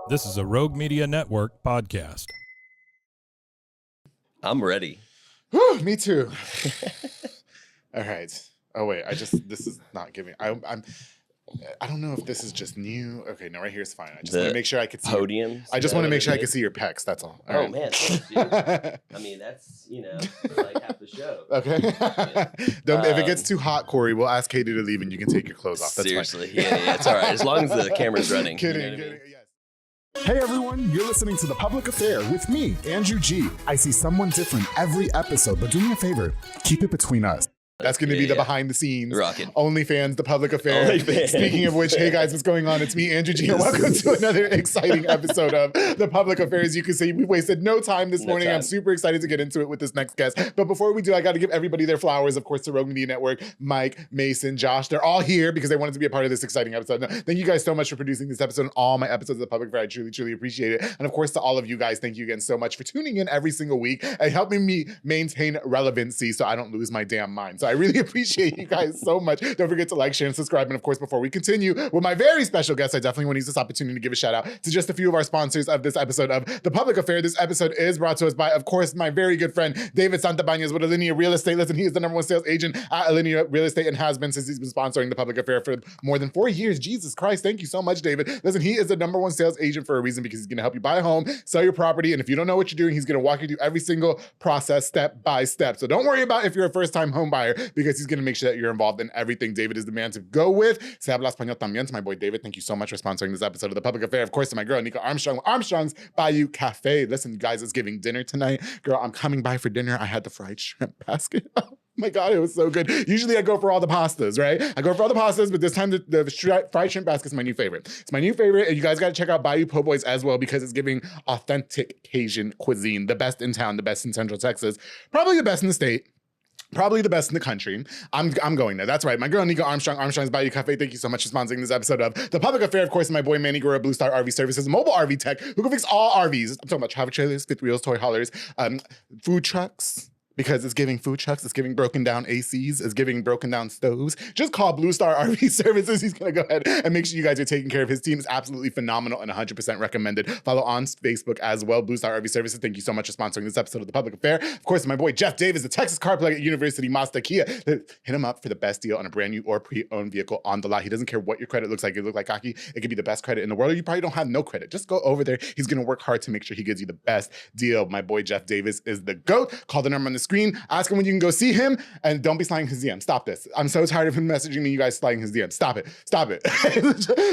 This is a Rogue Media Network podcast. I'm ready. Whew, me too. All right. Oh wait, this is not giving. I don't know if this is just new. Okay, no, right here is fine. I just want to make sure I could see podium. I just want to make sure I can see your pecs. That's all. Oh, right. Man, thanks, dude. I mean, that's like half the show. Okay. If it gets too hot, Cory, we'll ask Katie to leave and you can take your clothes off. That's seriously, fine. Yeah, it's all right as long as the camera's running. Kidding. Yes. Hey everyone, you're listening to The Public Affair with me, Andrew G. I see someone different every episode, but do me a favor, keep it between us. That's going to be the behind the scenes. Rockin'. OnlyFans, The Public Affair. OnlyFans. Speaking of which, hey guys, what's going on? It's me, Andrew G. And welcome to another exciting episode of The Public Affair. As you can see, we wasted no time this morning. I'm super excited to get into it with this next guest. But before we do, I got to give everybody their flowers. Of course, the Rogue Media Network, Mike, Mason, Josh. They're all here because they wanted to be a part of this exciting episode. No, thank you guys so much for producing this episode and all my episodes of The Public Affair. I truly, truly appreciate it. And of course, to all of you guys, thank you again so much for tuning in every single week and helping me maintain relevancy so I don't lose my damn mind. So I really appreciate you guys so much. Don't forget to like, share, and subscribe. And of course, before we continue with my very special guest, I definitely want to use this opportunity to give a shout out to just a few of our sponsors of this episode of The Public Affair. This episode is brought to us by, of course, my very good friend, David Santabañez with Alinea Real Estate. Listen, he is the #1 sales agent at Alinea Real Estate and has been since he's been sponsoring The Public Affair for more than 4 years. Jesus Christ. Thank you so much, David. Listen, he is the #1 sales agent for a reason because he's going to help you buy a home, sell your property. And if you don't know what you're doing, he's going to walk you through every single process step by step. So don't worry about if you're a first-time home buyer because he's going to make sure that you're involved in everything. David is the man to go with. Se habla español también. To my boy David, thank you so much for sponsoring this episode of The Public Affair. Of course, to my girl Nika Armstrong, Armstrong's Bayou Cafe. Listen, you guys, it's giving dinner tonight. Girl, I'm coming by for dinner. I had the fried shrimp basket. Oh my God, it was so good. Usually I go for all the pastas, right? I go for all the pastas, but this time the fried shrimp basket is my new favorite. It's my new favorite, and you guys got to check out Bayou Po' Boys as well because it's giving authentic Cajun cuisine, the best in town, the best in Central Texas, probably the best in the state. Probably the best in the country. I'm going there. That's right. My girl, Nika Armstrong, Armstrong's Bayou Cafe. Thank you so much for sponsoring this episode of The Public Affair. Of course, my boy Manny Guerra, Blue Star RV Services, mobile RV tech, who can fix all RVs. I'm talking about travel trailers, fifth wheels, toy haulers, food trucks. Because it's giving food trucks, it's giving broken down ACs, it's giving broken down stoves. Just call Blue Star RV Services. He's gonna go ahead and make sure you guys are taking care of. His team is absolutely phenomenal and 100% recommended. Follow on Facebook as well, Blue Star RV Services. Thank you so much for sponsoring this episode of The Public Affair. Of course, my boy Jeff Davis, the Texas car plug at University Mazda Kia. Hit him up for the best deal on a brand new or pre-owned vehicle on the lot. He doesn't care what your credit looks like. It look like cocky. It could be the best credit in the world, or you probably don't have no credit. Just go over there. He's gonna work hard to make sure he gives you the best deal. My boy Jeff Davis is the GOAT. Call the number on the screen. Ask him when you can go see him, and don't be sliding his DM. Stop this. I'm so tired of him messaging me, you guys sliding his DM. Stop it. Stop it.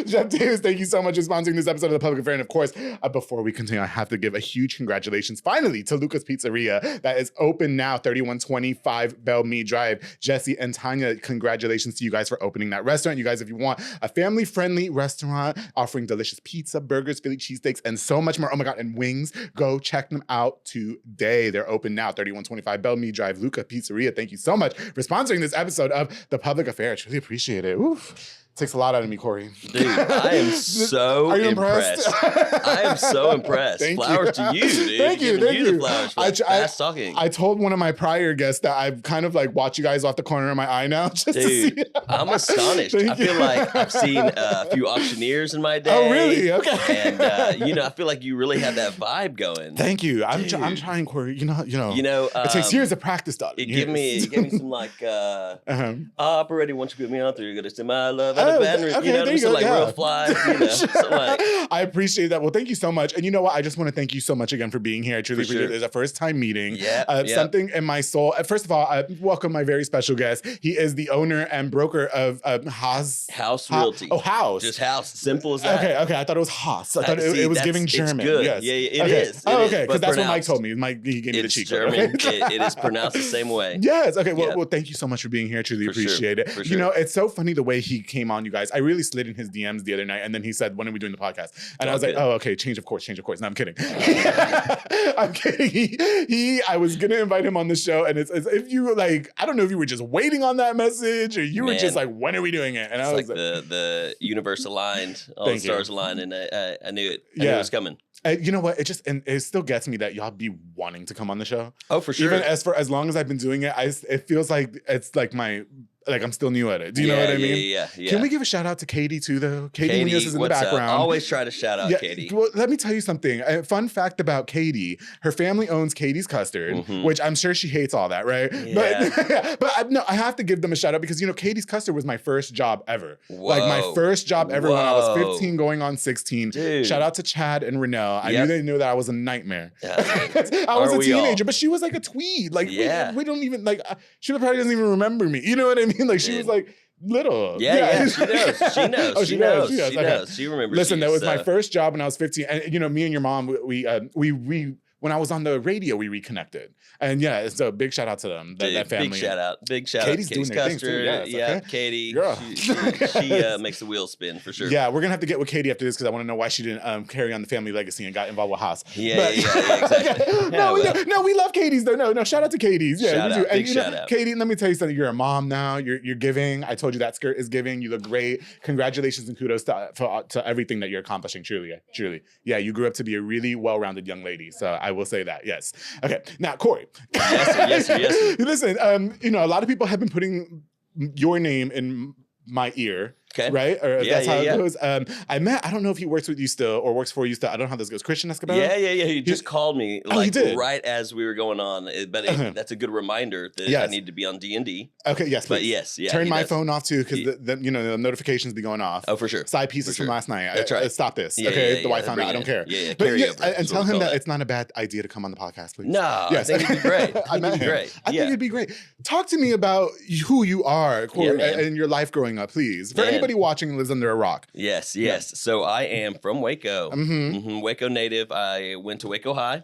Jeff Davis, thank you so much for sponsoring this episode of The Public Affair. And of course, before we continue, I have to give a huge congratulations finally to Luca's Pizzeria that is open now, 3125 Belle Meade Drive. Jesse and Tanya, congratulations to you guys for opening that restaurant. You guys, if you want a family-friendly restaurant offering delicious pizza, burgers, Philly cheesesteaks, and so much more, oh my God, and wings, go check them out today. They're open now, 3125 Belle Meade Drive, Luca Pizzeria. Thank you so much for sponsoring this episode of The Public Affair. I truly appreciate it. Oof. Takes a lot out of me, Cory. Dude, I am so impressed. I am so impressed. Flowers to you, dude. Thank you. Thank you. The flowers for fast talking. I told one of my prior guests that I've kind of like watched you guys off the corner of my eye now. Just dude, to see. I'm astonished. I feel like I've seen a few auctioneers in my day. Oh, really? Okay. And I feel like you really have that vibe going. Thank you. I'm trying, Cory. You know. It takes years of practice, darling. It gave me some like operating once you put me on through, you're gonna say my love. Okay, real fly. I appreciate that. Well, thank you so much. And you know what? I just want to thank you so much again for being here. I truly appreciate it. It's a first time meeting. Something in my soul. First of all, I welcome my very special guest. He is the owner and broker of Haus Realty. Haus. Just Haus. Simple as that. Okay. I thought it was Haus. I thought it was giving German. It's good. Yes. Yeah, it is. Oh, okay. Because that's what Mike told me. He gave me the cheat code. German. It is pronounced the same way. Yes. Okay. Well, thank you so much for being here. I truly appreciate it. For sure. You know, it's so funny the way he came on, you guys. I really slid in his DMs the other night, and then he said, "When are we doing the podcast?" And I was like, "Oh, okay, change of course." No, I'm kidding. I'm kidding. I was gonna invite him on the show, and it's if you like, I don't know if you were just waiting on that message or you were just like, "When are we doing it?" And I was like, the universe aligned, all the stars aligned, and I knew it. I knew it was coming. You know what? It still gets me that y'all be wanting to come on the show. Oh, for sure. Even as long as I've been doing it, it feels like it's like my like I'm still new at it. Do you know what I mean? Yeah. Can we give a shout out to Katie too, though? Katie Munoz is in the background. Always try to shout out Katie. Well, let me tell you something. A fun fact about Katie: her family owns Katie's Custard, which I'm sure she hates all that, right? Yeah. But I have to give them a shout out because Katie's Custard was my first job ever. Whoa. Like my first job ever when I was 15, going on 16. Dude. Shout out to Chad and Renelle. I knew they knew that I was a nightmare. I was a teenager, but she was like a tweed. Like we don't even like. She probably doesn't even remember me. You know what I mean? Like she was like little. Yeah, she knows. She knows. Oh, she knows. She knows. She remembers. Listen, that was my first job when I was 15. And me and your mom, we when I was on the radio, we reconnected. And so big shout out to them, that family. Big shout out. Katie's doing their thing too. Yeah, Katie. Girl. She makes the wheels spin for sure. Yeah, we're gonna have to get with Katie after this because I want to know why she didn't carry on the family legacy and got involved with Haus. Yeah, exactly. No, we love Katie's though. No, shout out to Katie's. Yeah, shout out. And shout out. Katie, let me tell you something. You're a mom now. You're giving. I told you that skirt is giving. You look great. Congratulations and kudos to everything that you're accomplishing. Truly. Yeah, you grew up to be a really well-rounded young lady. So I will say that. Yes. Okay. Now, Cory. Yes, sir. Listen, a lot of people have been putting your name in my ear. Okay. Right? Or that's how it goes. I don't know if he works with you still or works for you still. I don't know how this goes. Christian Escobar? Yeah. He just called me right as we were going on. But that's a good reminder that I need to be on D&D. Okay, yes. But yes, turn my phone off too because the notifications be going off. Oh, for sure. Side pieces from last night. That's right. Stop this. Yeah, okay, the Wi-Fi now. I don't care. Yeah, but and tell him that it's not a bad idea to come on the podcast, please. No, yes. I think it'd be great. I think it'd be great. Talk to me about who you are, Cory, and your life growing up, please. For anybody watching who lives under a rock. Yes. So I am from Waco. Waco native. I went to Waco High.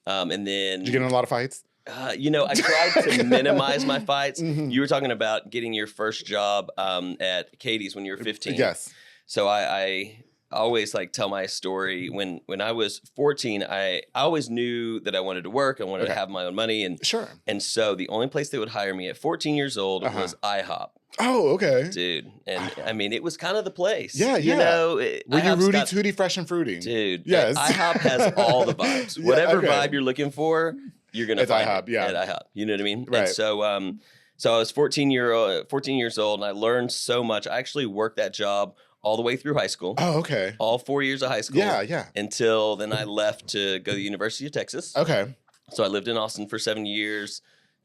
And then... Did you get in a lot of fights? I tried to minimize my fights. You were talking about getting your first job at Katie's when you were 15. Yes. So I always tell my story. When I was 14, I always knew that I wanted to work. I wanted to have my own money. And so the only place they would hire me at 14 years old was IHOP. Oh, okay. Dude. And I mean, it was kind of the place. Yeah. Were you Rudy Tooty, fresh and fruity? Dude. Yes. IHOP has all the vibes. Whatever vibe you're looking for, you're going to find IHOP, it at IHOP. You know what I mean? Right. And so I was 14 years old and I learned so much. I actually worked that job all the way through high school. Oh, okay. All 4 years of high school. Yeah. Until then I left to go to the University of Texas. Okay. So I lived in Austin for 7 years,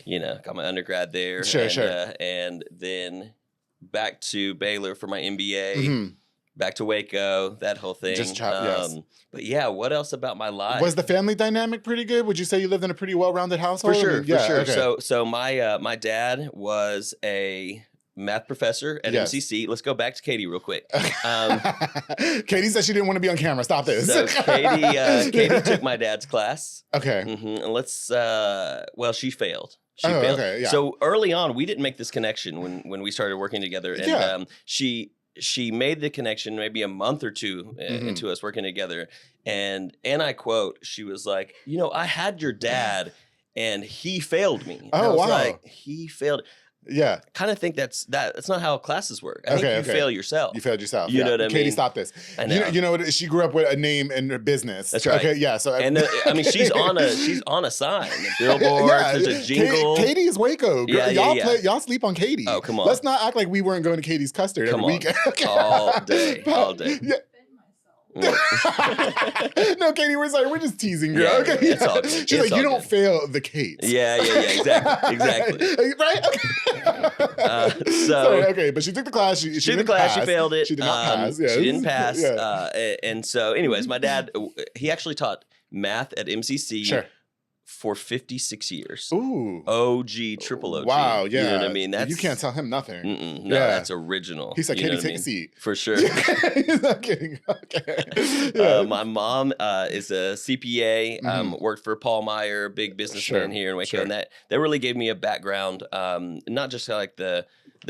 got my undergrad there. Sure. And then back to Baylor for my MBA, back to Waco, that whole thing. Yes. But yeah, what else about my life? Was the family dynamic pretty good? Would you say you lived in a pretty well-rounded household? For sure. Okay. So my dad was a math professor at MCC. Let's go back to Katie real quick. Katie said she didn't want to be on camera. Stop this. So Katie took my dad's class. Okay. And she failed. She failed. Okay, yeah. So early on, we didn't make this connection when we started working together. And she made the connection maybe a month or two into us working together. And I quote, she was like, I had your dad and he failed me. Oh, wow. Like, he failed. Yeah. Kind of think that's not how classes work. I think you fail yourself. You failed yourself. You know what I mean? Katie, stop this. I know. You know what? She grew up with a name in her business. That's right. Okay, yeah. So she's on a sign, a billboard, there's a jingle. Katie is Waco. Y'all sleep on Katie. Oh, come on. Let's not act like we weren't going to Katie's Custard every weekend. All day. Yeah. No, Katie, we're just teasing, girl. Yeah, okay, it's all good. She's like, you don't fail the Kates. Yeah, exactly. Right? Okay. Sorry, okay, but she took the class. She took the class. She failed it. She did not pass. She didn't pass. And so, anyways, my dad, he actually taught math at MCC. Sure. For 56 years. Ooh. OG, triple OG. Wow, yeah. You know what I mean? You can't tell him nothing. No, that's original. He said, Katie, take a seat. For sure. He's not kidding. Okay. My mom is a CPA, worked for Paul Meyer, big businessman here in Waco. And that really gave me a background, not just like the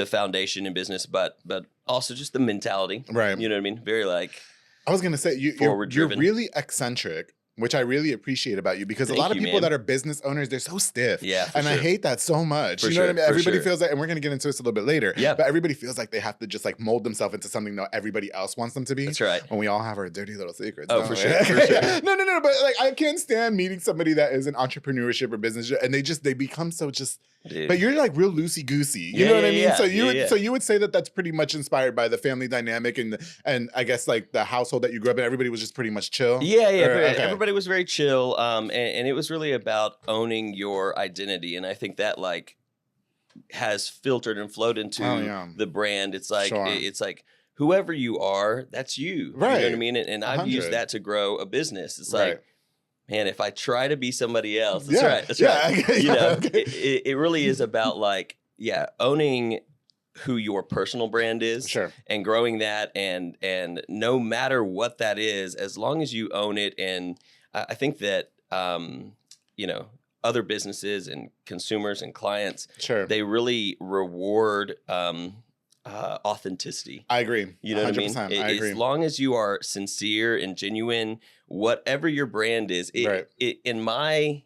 foundation in business, but also just the mentality. Right. You know what I mean? Very I was going to say, you're really eccentric which I really appreciate about you, because a lot of people that are business owners, they're so stiff. Yeah, and I hate that so much. You know what I mean? Everybody feels like, and we're going to get into this a little bit later, but everybody feels like they have to just like mold themselves into something that everybody else wants them to be. That's right. And we all have our dirty little secrets. Oh, for sure. No, but like I can't stand meeting somebody that is in entrepreneurship or business, and they become so just. Dude. But you're like real loosey goosey. You know what I mean? So you would say that that's pretty much inspired by the family dynamic and I guess like the household that you grew up in. Everybody was just pretty much chill. Everybody was very chill. And it was really about owning your identity. And I think that like has filtered and flowed into the brand. It's like it's like whoever you are, that's you. Right. You know what I mean? And I've used that to grow a business. It's like, man, if I try to be somebody else, that's right. That's right. You know, it really is about like, owning who your personal brand is and growing that. And no matter what that is, as long as you own it. And I think that, you know, other businesses and consumers and clients, they really reward authenticity. I agree. You know what I mean? I agree. As long as you are sincere and genuine, whatever your brand is, in my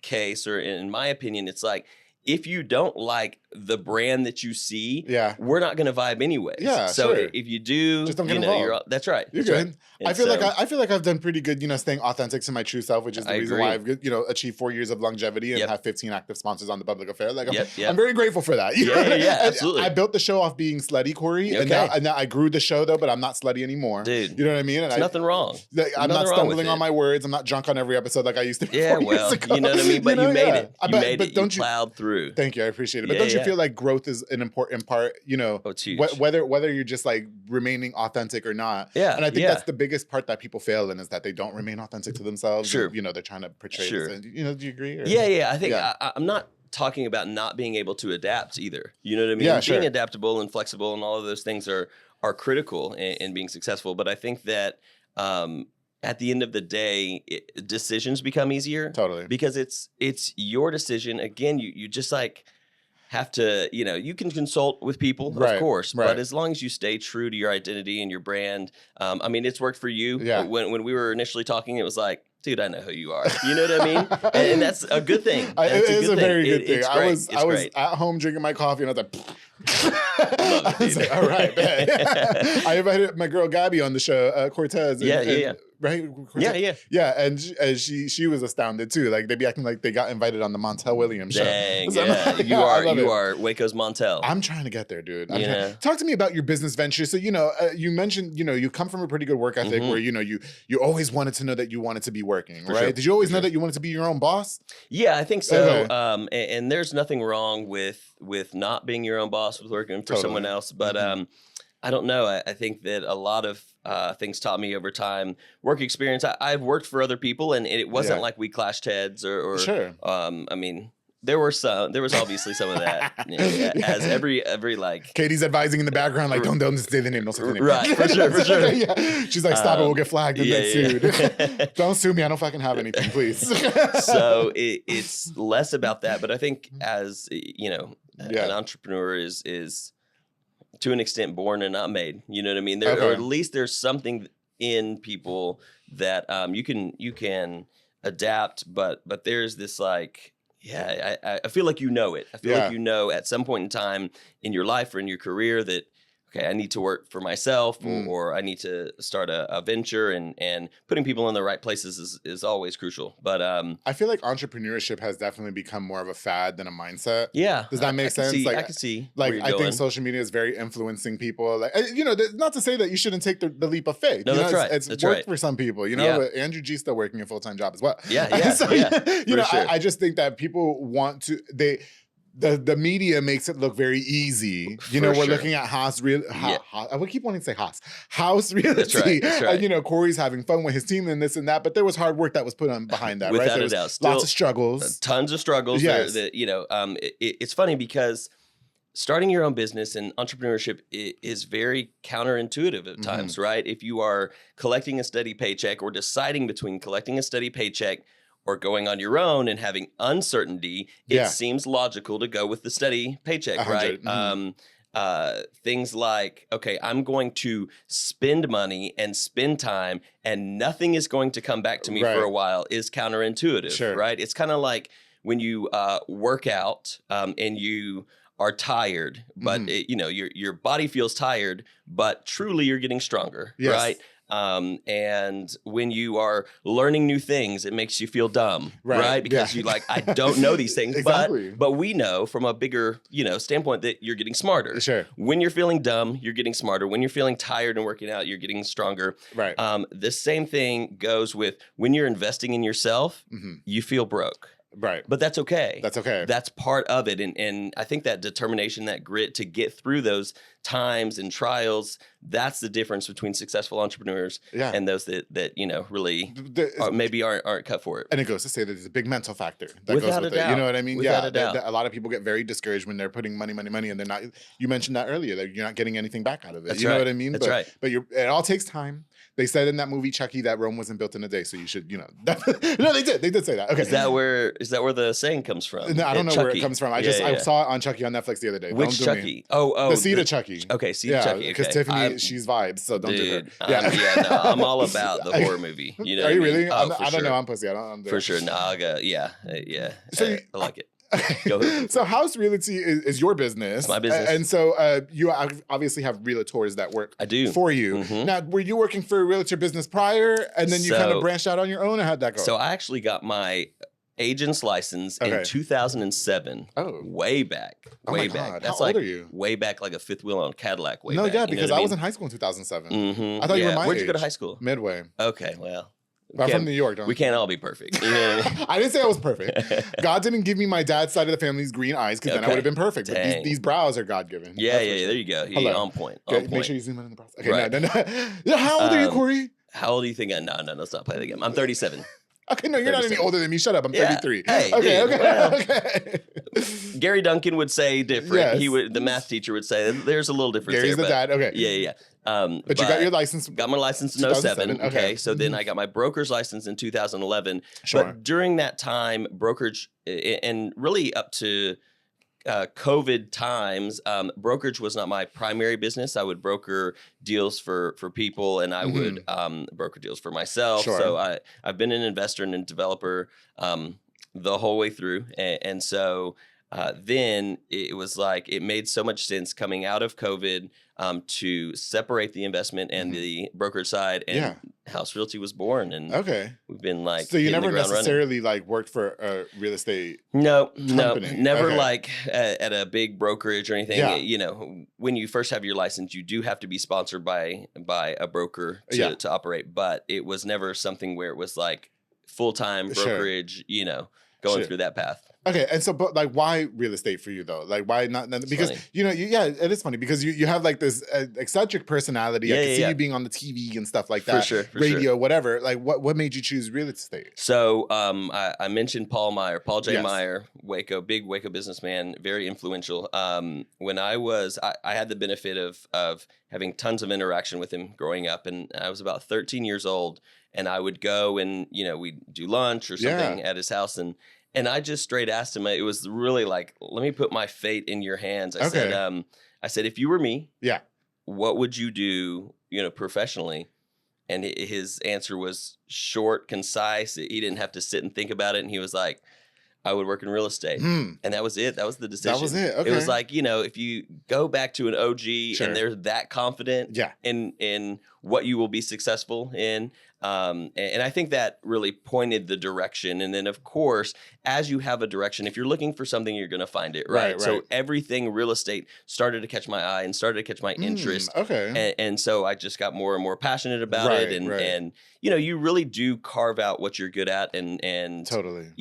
case or in my opinion, it's like, if you don't like the brand that you see, we're not going to vibe anyway. So if you do, just don't get involved. That's right. You're good. Right. I feel like I've done pretty good, you know, staying authentic to my true self, which is the reason why I've, you know, achieved 4 years of longevity and have 15 active sponsors on the public affair. Like I'm very grateful for that. You know? Absolutely. I built the show off being slutty, Cory, and now I grew the show though, but I'm not slutty anymore. Dude, you know what I mean? And there's nothing wrong. I'm not stumbling on my words. I'm not drunk on every episode like I used to be. Yeah, well, you know what I mean. But you made it. You made it. You plowed through. Thank you. I appreciate it. But don't you feel like growth is an important part? You know, whether you're just like remaining authentic or not. And I think that's the biggest part that people fail in, is that they don't remain authentic to themselves. And, you know, they're trying to portray this. And, you know, do you agree? Or? I think I'm not talking about not being able to adapt either. You know what I mean? Being adaptable and flexible and all of those things are critical in being successful. But I think that at the end of the day, decisions become easier. Totally. Because it's your decision. Again, you just like have to, you know, you can consult with people, of course, but as long as you stay true to your identity and your brand, I mean, it's worked for you. When we were initially talking, it was like, dude, I know who you are. You know what I mean? And that's a good thing. It is a very good thing. I was at home drinking my coffee and I was like, I was like, all right, man. I invited my girl Gabby on the show, Cortez. Right? Cortez. And she was astounded too. Like they'd be acting like they got invited on the Montel Williams show. Dang, you are Waco's Montel. I'm trying to get there, dude. Talk to me about your business ventures. So, you know, you mentioned, you know, you come from a pretty good work ethic where, you know, you always wanted to know that you wanted to be working, right? Sure. Did you always know that you wanted to be your own boss? Yeah, I think so. Okay. And there's nothing wrong with not being your own boss, with working for someone else. But I don't know. I think that a lot of things taught me over time. Work experience. I've worked for other people, and it wasn't like we clashed heads or I mean, there was obviously some of that. You know, as every like Katie's advising in the background, like don't say the name, don't say the name. Right, for sure. She's like, stop it, we'll get flagged and then sued. Don't sue me, I don't fucking have anything, please. So it's less about that, but I think as you know, an entrepreneur is to an extent born and not made. You know what I mean? Or at least there's something in people that you can adapt, but there's this like. I feel like you know it. I feel like you know at some point in time in your life or in your career that, okay, I need to work for myself or I need to start a venture, and putting people in the right places is always crucial. But I feel like entrepreneurship has definitely become more of a fad than a mindset. Yeah. Does that make sense? I can see. Like, I think social media is very influencing people. Like, you know, not to say that you shouldn't take the leap of faith. No, you know, that's right. It's worked for some people, you know, but Andrew G's still working a full-time job as well. So, you know, sure. I just think that people want to, the media makes it look very easy. You know, we're looking at Haus Realty. I would keep wanting to say Haus Realty. That's right. And, you know, Cory's having fun with his team and this and that, but there was hard work that was put on behind that, Without right? a doubt. Lots of struggles. Tons of struggles. Yes. You know, it's funny because starting your own business and entrepreneurship is very counterintuitive at times, right? If you are collecting a steady paycheck or deciding between collecting a steady paycheck or going on your own and having uncertainty, it seems logical to go with the steady paycheck, right? things like, okay, I'm going to spend money and spend time and nothing is going to come back to me for a while is counterintuitive, right? It's kind of like when you work out and you are tired, but your body feels tired, but truly you're getting stronger, right? And when you are learning new things, it makes you feel dumb, right? Because you like, I don't know these things, but we know from a bigger, standpoint that you're getting smarter. When you're feeling dumb, you're getting smarter. When you're feeling tired and working out, you're getting stronger. The same thing goes with when you're investing in yourself, you feel broke. But that's okay. That's part of it. And I think that determination, that grit to get through those times and trials, that's the difference between successful entrepreneurs and those that really maybe aren't cut for it. And it goes to say that there's a big mental factor that goes with it. You know what I mean? Without a doubt. A lot of people get very discouraged when they're putting money, and they're not. You mentioned that earlier, that you're not getting anything back out of it. You know what I mean? That's right. But it all takes time. They said in that movie Chucky that Rome wasn't built in a day, so you should, no, they did. They did say that. Okay, is that where the saying comes from? No, I don't know Chucky. Where it comes from. I saw it on Chucky on Netflix the other day. Which Chucky? Oh, the seed of Chucky. Okay, seed of Chucky. Because Tiffany, she's vibes, so don't do her. No, I'm all about the horror movie. You know? Are you really? Oh, I don't know. I'm pussy. I'm there. For sure. No, I'll go. Yeah. So I like it. Go ahead. So Haus Realty is your business. It's my business. And so you obviously have realtors that work for you. Now, were you working for a realtor business prior and then you kind of branched out on your own, or how'd that go? So I actually got my agent's license in 2007. Oh. Way back. Way back. God. That's How like old are you? way back, like a fifth wheel on Cadillac way back. No, yeah, because I was in high school in 2007. I thought you were my Where'd age. you go to high school? Midway. Okay, well. I'm from New York. We can't all be perfect. You know what I mean? I didn't say I was perfect. God didn't give me my dad's side of the family's green eyes, because then I would have been perfect. But these brows are God-given. Yeah, there you go. You're on point. Make sure you zoom in on the brows. Okay, no. How old are you, Cory? How old do you think No, let's not play the game. I'm 37. Okay, no, you're 37. Not any older than me. Shut up. I'm 33. Hey, okay. Gary Duncan would say different. Yes. The math teacher would say there's a little difference. Gary's the dad. Okay. Yeah. But you got your license. Got my license in 2007. Okay. So then I got my broker's license in 2011. Sure. But during that time, brokerage, and really up to COVID times, brokerage was not my primary business. I would broker deals for people, and I would broker deals for myself. Sure. So I've been an investor and a developer the whole way through. And so then it was like, it made so much sense coming out of COVID to separate the investment and the brokerage side, and Haus Realty was born. And we've been like, so you never necessarily like worked for a real estate company. Never like at a big brokerage or anything. You know, when you first have your license, you do have to be sponsored by a broker to operate, but it was never something where it was like full-time brokerage, going through that path. Okay, and so, but like, why real estate for you though? Like, why not? Because it is funny because you have like this eccentric personality. I can see you being on the TV and stuff like that, for radio, whatever. Like, what made you choose real estate? So, I mentioned Paul J Meyer, big Waco businessman, very influential. When I had the benefit of having tons of interaction with him growing up, and I was about 13 years old, and I would go and we'd do lunch or something at his house, and I just straight asked him. It was really like, let me put my fate in your hands. I said, if you were me, what would you do, professionally? And his answer was short, concise. He didn't have to sit and think about it. And he was like, I would work in real estate. And that was it. That was the decision. That was it. Okay. It was like, if you go back to an OG and they're that confident in what you will be successful in. And I think that really pointed the direction. And then, of course, as you have a direction, if you're looking for something, you're going to find it, right? So everything real estate started to catch my eye and started to catch my interest. And so I just got more and more passionate about it. And you really do carve out what you're good at and totally,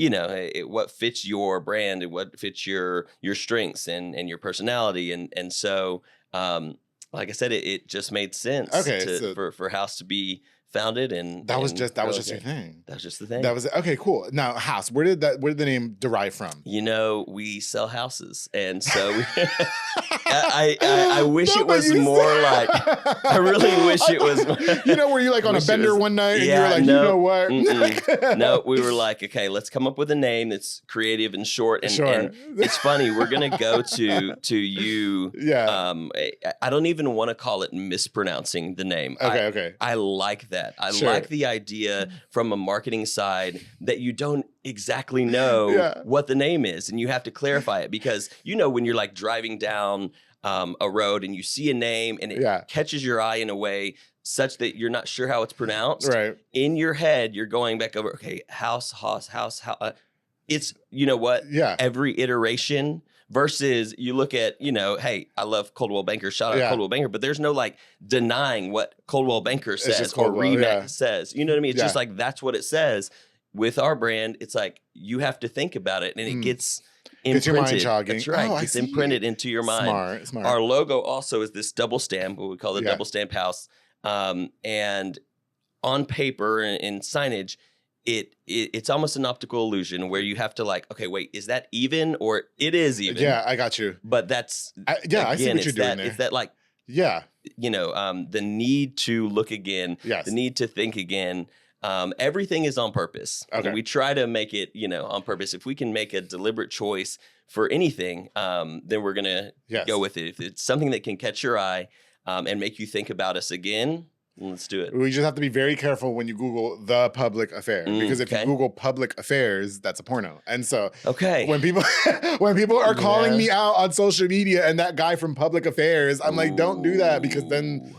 what fits your brand and what fits your strengths and your personality. And so, like I said, it just made sense for Haus to be founded, and that was just your thing. thing. That was just the thing. That was okay. Cool. Now, House. Where did the name derive from? We sell houses, and so I wish it was more like. I really wish it was. Were you like on a bender one night and you were like, you know what? No, we were like, okay, let's come up with a name that's creative and short. And it's funny. We're gonna go to you. Yeah. I don't even want to call it mispronouncing the name. Okay. I like that. I like the idea from a marketing side that you don't exactly know what the name is, and you have to clarify it, because when you're like driving down a road and you see a name and it catches your eye in a way such that you're not sure how it's pronounced. Right. In your head, you're going back over, okay, house. It's, what? Yeah. Every iteration versus you look at, hey, I love Coldwell Banker, shout out Coldwell Banker, but there's no like denying what Coldwell Banker says or Remax says. You know what I mean? It's just like, that's what it says. With our brand, it's like, you have to think about it, and it gets imprinted. Your mind jogging. That's right. It's imprinted into your mind. Smart. Our logo also is this double stamp, what we call the double stamp house. And on paper and in signage, it's almost an optical illusion where you have to like, okay, wait, is that even, or it is even? Yeah, I got you. But that's I see what you're doing there. It's that like, the need to look again, the need to think again. Everything is on purpose. Okay. And we try to make it, on purpose. If we can make a deliberate choice for anything, then we're gonna go with it. If it's something that can catch your eye and make you think about us again, let's do it. We just have to be very careful when you Google the public affair, because if you Google public affairs, that's a porno. And so when people are calling me out on social media and that guy from public affairs, I'm like, don't do that, because then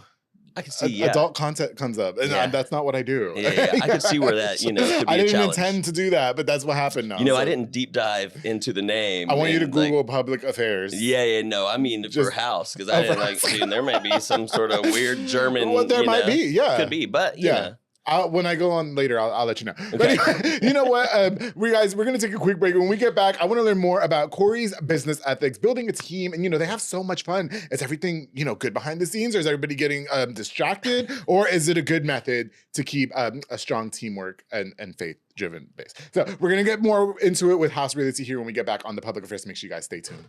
I can see adult content comes up, and that's not what I do. I could see where that, could be I didn't a challenge. intend to do that, but that's what happened now. I didn't deep dive into the name. I want you to Google public affairs. No, I mean for house, because I didn't like, there may be some sort of weird German. Well, there might be, could be, but when I go on later, I'll let you know. Okay. But anyway, you know what? We're going to take a quick break. When we get back, I want to learn more about Cory's business ethics, building a team. And, they have so much fun. Is everything, good behind the scenes, or is everybody getting distracted? Or is it a good method to keep a strong teamwork and faith-driven base? So we're going to get more into it with Haus Realty here when we get back on the Public Affairs. Make sure you guys stay tuned.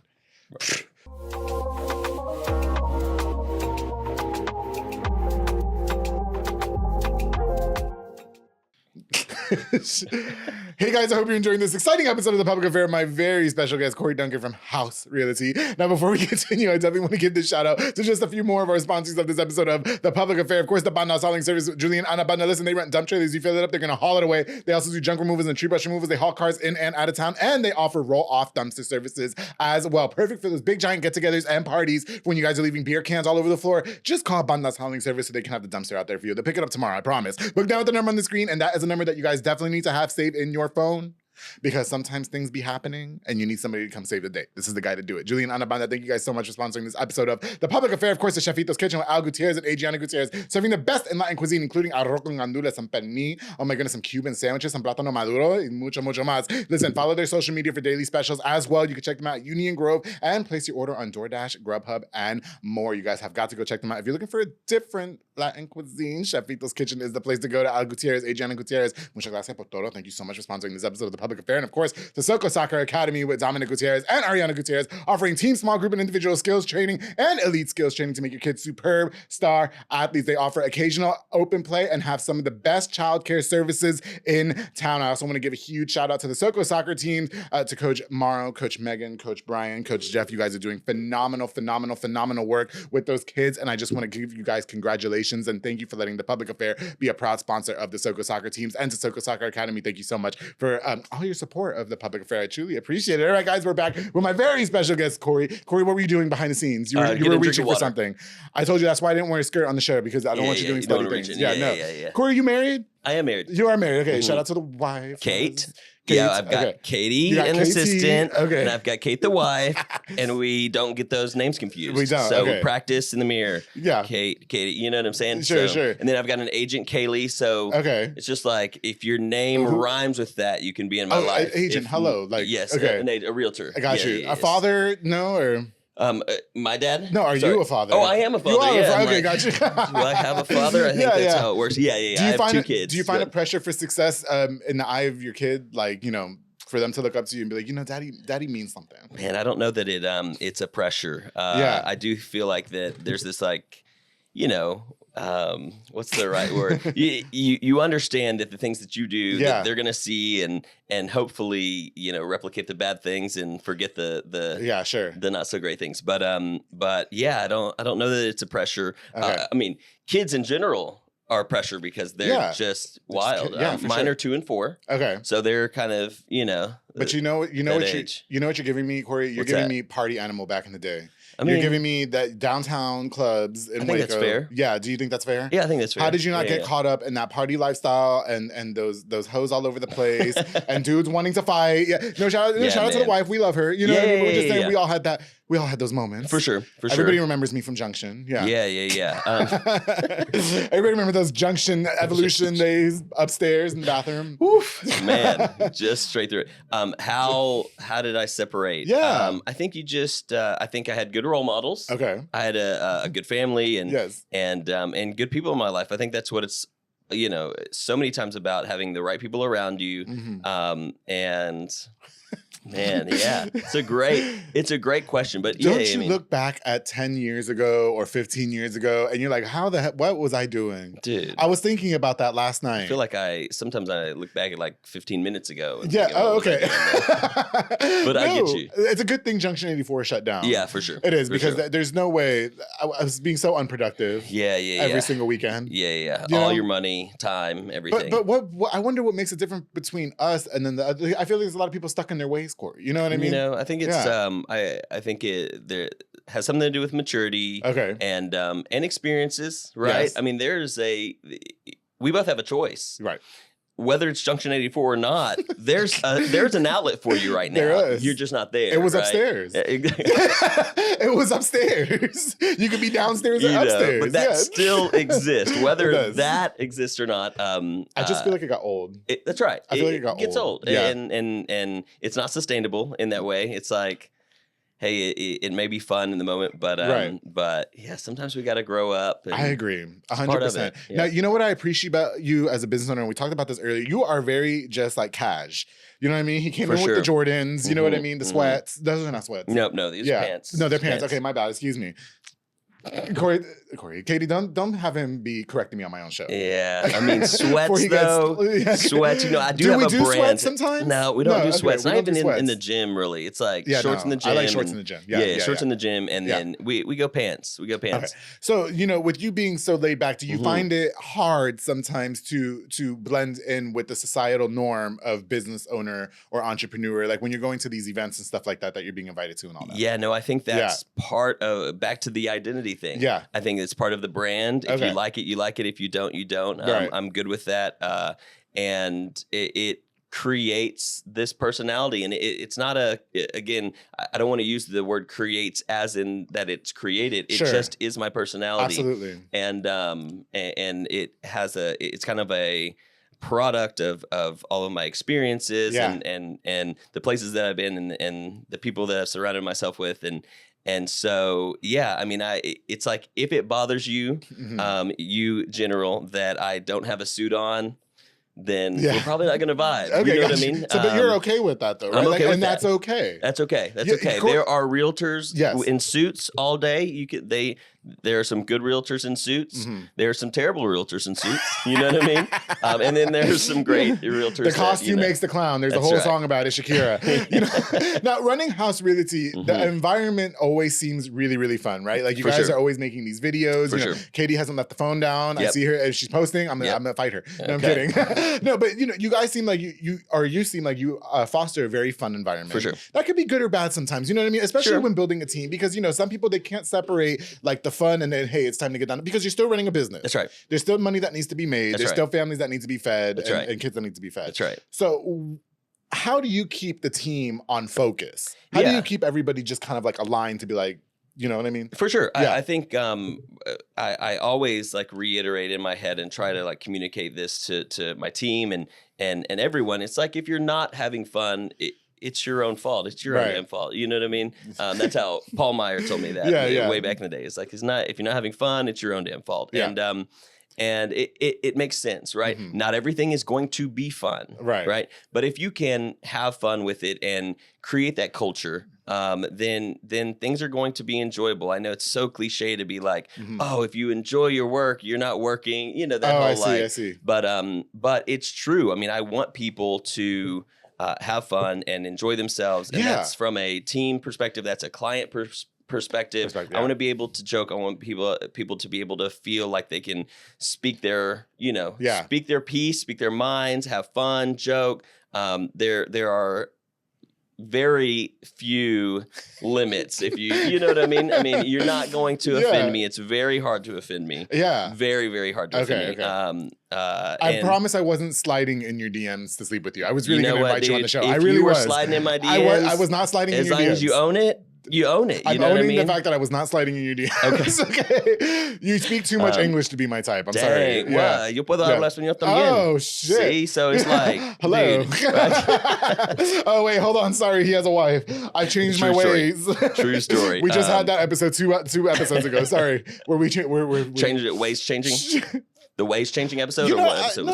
Hey guys, I hope you're enjoying this exciting episode of The Public Affair. My very special guest, Cory Duncan from Haus Realty. Now, before we continue, I definitely want to give this shout out to just a few more of our sponsors of this episode of The Public Affair. Of course, the Banda hauling service, Julie and Ana Banda. Listen, they rent dump trailers. You fill it up, they're going to haul it away. They also do junk removals and tree brush removals. They haul cars in and out of town, and they offer roll-off dumpster services as well. Perfect for those big, giant get-togethers and parties when you guys are leaving beer cans all over the floor. Just call Banda's hauling service so they can have the dumpster out there for you. They'll pick it up tomorrow, I promise. Look down at the number on the screen, and that is a number that you guys definitely need to have saved in your phone, because sometimes things be happening and you need somebody to come save the day. This is the guy to do it. Julie and Ana Banda, thank you guys so much for sponsoring this episode of The Public Affair. Of course, the Chefito's Kitchen with Al Gutierrez and Adriana Gutierrez, serving the best in Latin cuisine, including arroz con gandules, some pernil, oh my goodness, some Cuban sandwiches, some plátano maduro, and mucho más. Listen, follow their social media for daily specials as well. You can check them out at Union Grove and place your order on DoorDash, Grubhub, and more. You guys have got to go check them out. If you're looking for a different Latin cuisine, Chefito's Kitchen is the place to go. To Al Gutierrez, Adriana Gutierrez, muchas gracias por todo. Thank you so much for sponsoring this episode of The Public Affair. And of course, the Soko Soccer Academy with Dominic Gutierrez and Ariana Gutierrez, offering team, small group, and individual skills training and elite skills training to make your kids superb star athletes. They offer occasional open play and have some of the best childcare services in town. I also want to give a huge shout out to the Soko Soccer team, to Coach Morrow, Coach Megan, Coach Brian, Coach Jeff. You guys are doing phenomenal work with those kids, and I just want to give you guys congratulations and thank you for letting The Public Affair be a proud sponsor of the Soko Soccer teams. And to Soko Soccer Academy, thank you so much for all your support of The Public Affair. I truly appreciate it. All right, guys, we're back with my very special guest, Cory. Cory, what were you doing behind the scenes? You were reaching for something. I told you that's why I didn't wear a skirt on the show, because I don't want you doing slutty things. Yeah. Cory, you married? I am married. You are married. Okay, shout out to the wife. Kate. Yeah, I've got Katie, an assistant, and I've got Kate, the wife, and we don't get those names confused. We don't. So we practice in the mirror. Yeah. Katie, you know what I'm saying? Sure. And then I've got an agent, Kaylee. So it's just like, if your name rhymes with that, you can be in my life. Agent, hello. Yes, a realtor. I got you. A father, no, or... My dad? No, are you a father? Oh, I am a father. You are yeah, a father. Okay, like, gotcha. do I have a father? I think that's how it works. Yeah. Do you I have find 2 kids. Do you find a pressure for success in the eye of your kid? Like, for them to look up to you and be like, daddy means something. Man, I don't know that it's a pressure. I do feel like that there's this like, what's the right word? You understand that the things that you do, that they're gonna see and hopefully replicate the bad things and forget the the not so great things. But yeah, I don't know that it's a pressure. Okay. I mean, kids in general are pressure because they're just wild. Mine are 2 and 4. Okay, so they're kind of But you know what you're giving me, Corey? You're giving me party animal back in the day. You're giving me that downtown clubs in Waco. I think that's fair. Yeah, do you think that's fair? Yeah, I think that's fair. How did you not get caught up in that party lifestyle and those hoes all over the place and dudes wanting to fight? Yeah, no shout out to the wife. We love her. You know what I mean? We're just saying we all had that. We all had those moments. For sure. Everybody remembers me from Junction. Yeah. Yeah. Everybody remember those Junction evolution days upstairs in the bathroom? Oof, man, just straight through it. How did I separate? Yeah. I think I think I had good role models. Okay. I had a good family and good people in my life. I think that's what it's so many times about, having the right people around you. And man, yeah, it's a great question. But don't you look back at 10 years ago or 15 years ago and you're like, how the heck, what was I doing? Dude, I was thinking about that last night. I feel like sometimes I look back at like 15 minutes ago. And yeah. Oh, okay. But I get you. It's a good thing Junction 84 shut down. Yeah, for sure. It is, because there's no way. I was being so unproductive. Every single weekend. Yeah. All your money, time, everything. But what I wonder what makes it different between us and then the other. I feel like there's a lot of people stuck in their ways, Corey. You know what I mean? I think it's I think there has something to do with maturity. Okay. And experiences, right? Yes. I mean, we both have a choice. Right. Whether it's Junction 84 or not, there's an outlet for you right now. There is. You're just not there. It was right? upstairs. It was upstairs. You could be downstairs or upstairs. But that still exists, whether that exists or not. I just feel like it got old. That's right. I feel like it gets old. Yeah. And it's not sustainable in that way. It's like, hey, it may be fun in the moment, but yeah, sometimes we got to grow up. I agree, 100%. Now, you know what I appreciate about you as a business owner, and we talked about this earlier, you are very just like cash. You know what I mean? He came in with the Jordans, you know what I mean? The sweats. Those are not sweats. No, these are pants. No, they're pants. Okay, my bad. Excuse me. Corey, Katie, don't have him be correcting me on my own show. Yeah, I mean sweats though. Sweats, I do have a brand. Do we do sweats sometimes? No, we don't do sweats. Not even in the gym, really. It's like shorts in the gym. I like shorts in the gym. Yeah, shorts in the gym, and then we go pants. We go pants. Okay. So with you being so laid back, do you find it hard sometimes to blend in with the societal norm of business owner or entrepreneur, like when you're going to these events and stuff like that you're being invited to and all that? Yeah, no, I think that's part of back to the identity thing. Yeah. I think it's part of the brand. If you like it, you like it. If you don't, you don't. I'm good with that. And it creates this personality. And it's not again, I don't want to use the word creates as in that it's created. It just is my personality. Absolutely. And it has it's kind of a product of all of my experiences and the places that I've been and the people that I've surrounded myself with. And so, yeah, I mean, it's like, if it bothers you, you general, that I don't have a suit on, then we're probably not going to vibe. Okay, you know what I mean? So, but you're okay with that, though, right? I'm okay with and that. That's okay. That's okay. That's okay. There are realtors in suits all day. There are some good realtors in suits. There are some terrible realtors in suits. You know what I mean? And then there's some great realtors. The costume makes the clown. There's a whole song about it, Shakira. Now, running Haus Realty, the environment always seems really, really fun, right? Like you guys are always making these videos. Katie hasn't left the phone down. I see her as she's posting. I'm gonna fight her. No, I'm kidding. No, but you guys seem like you seem like you foster a very fun environment. For sure. That could be good or bad sometimes. You know what I mean? Especially when building a team, because some people, they can't separate like the fun and then, hey, it's time to get done, because you're still running a business. That's right. There's still money that needs to be made. There's still families that need to be fed and kids that need to be fed. That's right. So how do you keep the team on focus? How do you keep everybody just kind of like aligned to be like, you know what I mean? For sure. Yeah. I think I always like reiterate in my head and try to like communicate this to my team and everyone. It's like, if you're not having fun, it's your own fault. It's your Right. own damn fault. You know what I mean? That's how Paul Meyer told me that way back in the day. It's like, if you're not having fun, it's your own damn fault. Yeah. And it makes sense, right? Mm-hmm. Not everything is going to be fun, right? But if you can have fun with it and create that culture, then things are going to be enjoyable. I know it's so cliche to be like, oh, if you enjoy your work, you're not working. You know, that whole I see. But it's true. I mean, I want people to have fun and enjoy themselves, and that's from a team perspective. That's a client perspective. I want to be able to joke. I want people to be able to feel like they can speak their, speak their piece, speak their minds, have fun, joke. There are very few limits. If you know what I mean? I mean, you're not going to offend me. It's very hard to offend me. Yeah. Very, very hard to offend me. I promise I wasn't sliding in your DMs to sleep with you. I was really going to invite you on the show. If I really you were was. sliding in my DMs. I was not sliding in your DMs. As long as you own it. You own it. I'm owning the fact that I was not sliding in your DMs. Okay. You speak too much English to be my type. I'm sorry. Well, yo puedo hablar español también. Oh, shit. See? So it's like, hello. dude, right? Oh, wait, hold on. Sorry, he has a wife. I changed my ways. True story. We just had that episode two episodes ago. Sorry. Where we changed it, ways changing? The ways changing episode, or what episode?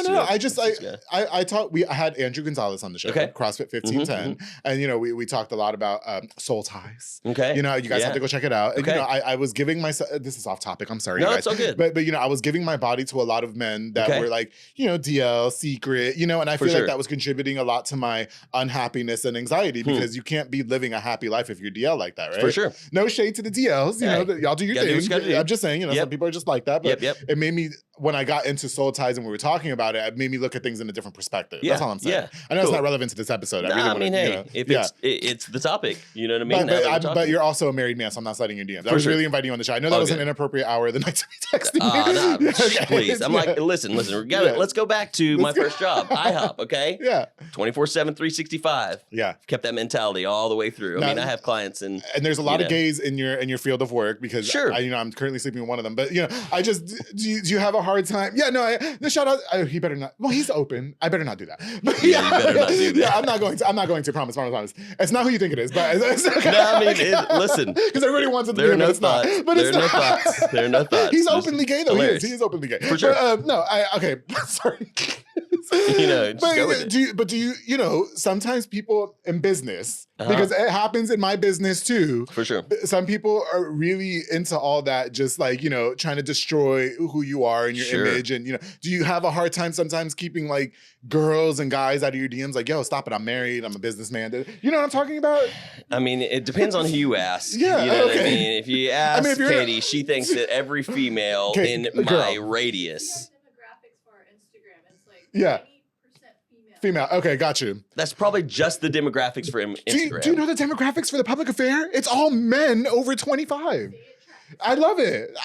I had Andrew Gonzalez on the show, CrossFit 1510, and we talked a lot about soul ties. Okay, you guys have to go check it out. Okay, and, I was giving myself. This is off topic. I'm sorry. No, guys. it's all good. But I was giving my body to a lot of men that were like DL secret, and I feel like that was contributing a lot to my unhappiness and anxiety because you can't be living a happy life if you're DL like that, right? For sure. No shade to the DLs. Y'all do your thing. I'm just saying, some people are just like that. But it made me, when I got into soul ties and we were talking about it made me look at things in a different perspective. That's all I'm saying. Yeah. I know it's not relevant to this episode. It's the topic. You know what I mean? But you're also a married man, so I'm not sliding your DMs. I was really inviting you on the show. I know that was an inappropriate hour of the night to be texting me. Please. I'm like, listen. Let's go back to my first job, IHOP. Okay. Yeah. 24/7, 365. Yeah. Kept that mentality all the way through. I have clients and there's a lot of gays in your field of work because I'm currently sleeping with one of them. But I just do you have a hard time? Yeah. No. The shout out. He better not. Well, he's open. I better not do that. But you better not do that. Yeah, I'm not going to. Promise. It's not who you think it is, but it's okay. No, I mean, listen. Because everybody wants it to be, but it's not. But there are no thoughts. There are no thoughts. He's openly gay, though. Hilarious. He is openly gay. For sure. Okay. Sorry. Just go with it. Do you, sometimes people in business, because it happens in my business too. For sure. Some people are really into all that, just like, trying to destroy who you are and your image. And, do you have a hard time sometimes keeping like girls and guys out of your DMs? Like, yo, stop it. I'm married. I'm a businessman. You know what I'm talking about? I mean, it depends on who you ask. Yeah. You know what I mean? If you ask Katie, she thinks that every female in my radius. Yeah. Female. Okay, got you. That's probably just the demographics for Instagram. Do you know the demographics for the public affair? It's all men over 25. I love it.